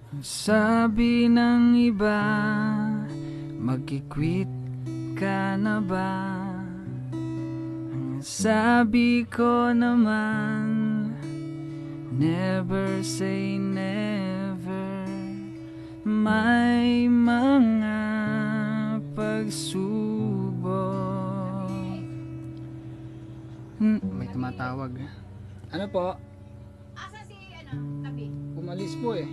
Sabi ng iba, magki-quit ka na ba? Ang sabi ko naman, never say never. May mga pagsubok. May tumatawag. Ano po? Asa si tabi? Umalis po eh.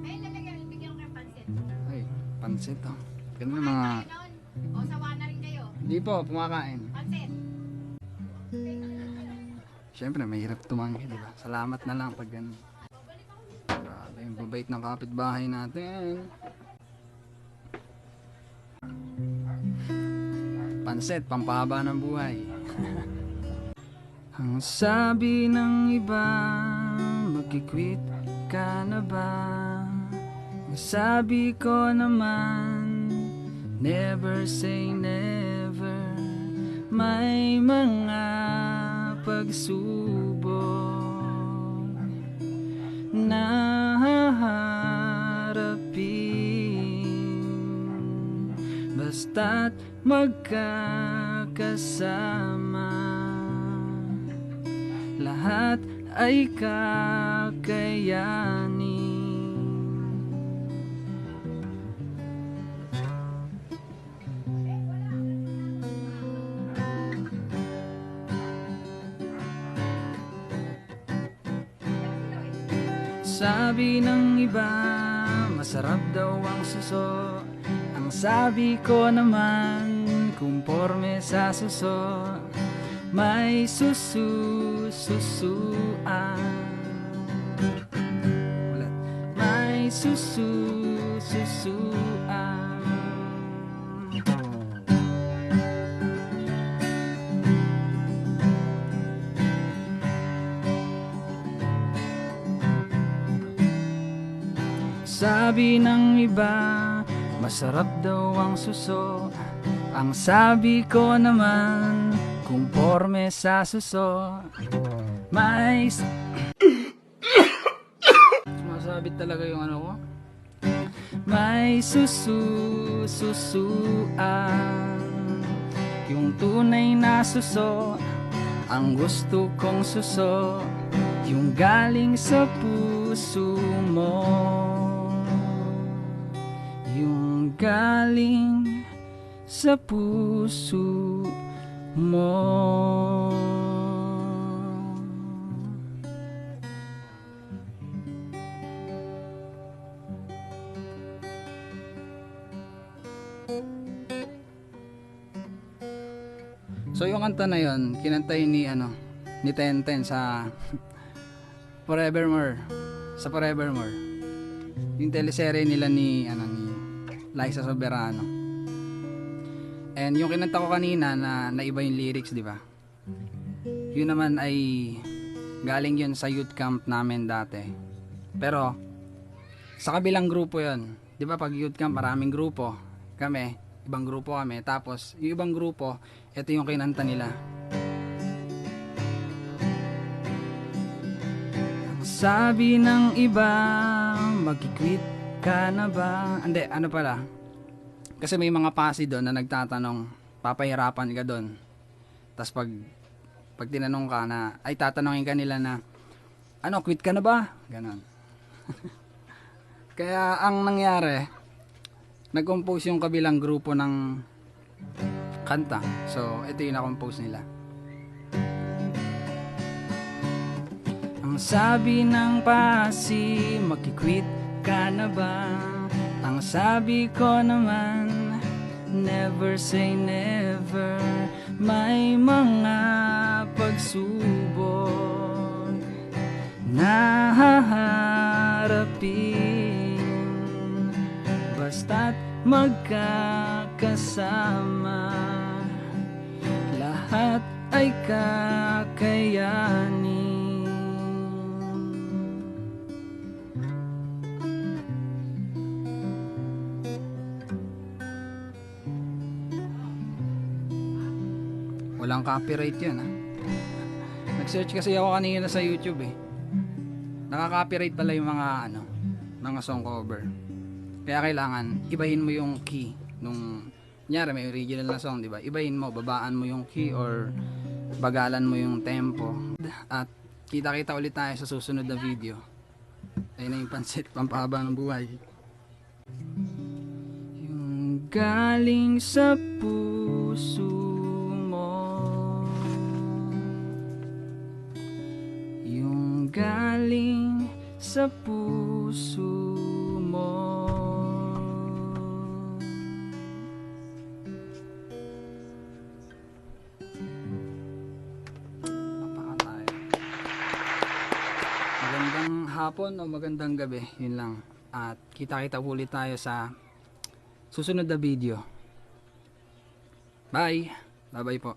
Ay, lalagyan, bigyan ko kayo pansit. Ay, pansit oh. Ganun Kumain mga... tayo noon. O, sawa na rin kayo. Hindi po, pumakain. Pansit. Siyempre, mahirap tumanggi, di ba? Salamat na lang pag ganun. Grabe, yung babait ng kapitbahay natin. Pansit, pampahaba ng buhay. Ang sabi ng iba, magki-quit ka na ba? Ang sabi ko naman, never say never. May mga pagsubok na haharapin, basta't magkakasama, lahat ay kakayanin. Sabi ng iba, masarap daw ang suso. Ang sabi ko naman, kumporme sa suso. May susuan. Ulit. May susuan. Sabi ng iba, masarap daw ang suso. Ang sabi ko naman, kumporme sa suso. May sumasabit talaga yung ano ko. May susuan. Yung tunay na suso, ang gusto kong suso, yung galing sa puso mo. Yung galing sa puso mo. So yung kanta na yun, kinantay ni ni Tenten sa Forevermore. Sa Forevermore. Yung teleserye nila ni ni Liza Soberano. And yung kinanta ko kanina na naiba yung lyrics, di ba? Yun naman ay galing yun sa youth camp namin dati. Pero sa kabilang grupo yun. Di ba pag youth camp maraming grupo. Kami, ibang grupo kami. Tapos yung ibang grupo, ito yung kinanta nila. Ang sabi ng iba, magki-quit ka na ba? Hindi, ano pala? Kasi may mga pasi doon na nagtatanong, papahirapan ka doon. Tapos pag tinanong ka na, ay tatanungin ka nila na, quit ka na ba? Ganon. Kaya ang nangyari, nag-compose yung kabilang grupo ng kanta. So, ito yung na-compose nila. Ang sabi ng pasi, magki-quit ka na ba? Ang sabi ko naman, never say never. May mga pagsubok na haharapin, basta't magkakasama, lahat ay kakayanin. Walang copyright yan ha. Nag-search kasi ako kanina sa YouTube eh. Nakaka-copyright pala yung mga mga song cover. Kaya kailangan ibahin mo yung key nung kunyari may original na song, di ba? Ibahin mo, babaan mo yung key or bagalan mo yung tempo. At kita-kita ulit tayo sa susunod na video. Ayun na yung pansit, pampahaba ng buhay. Yung galing sa puso mo, yung galing sa puso mo. Napaka tayo. Magandang hapon o magandang gabi, yun lang. At kita-kita ulit tayo sa susunod na video. Bye! Bye-bye po.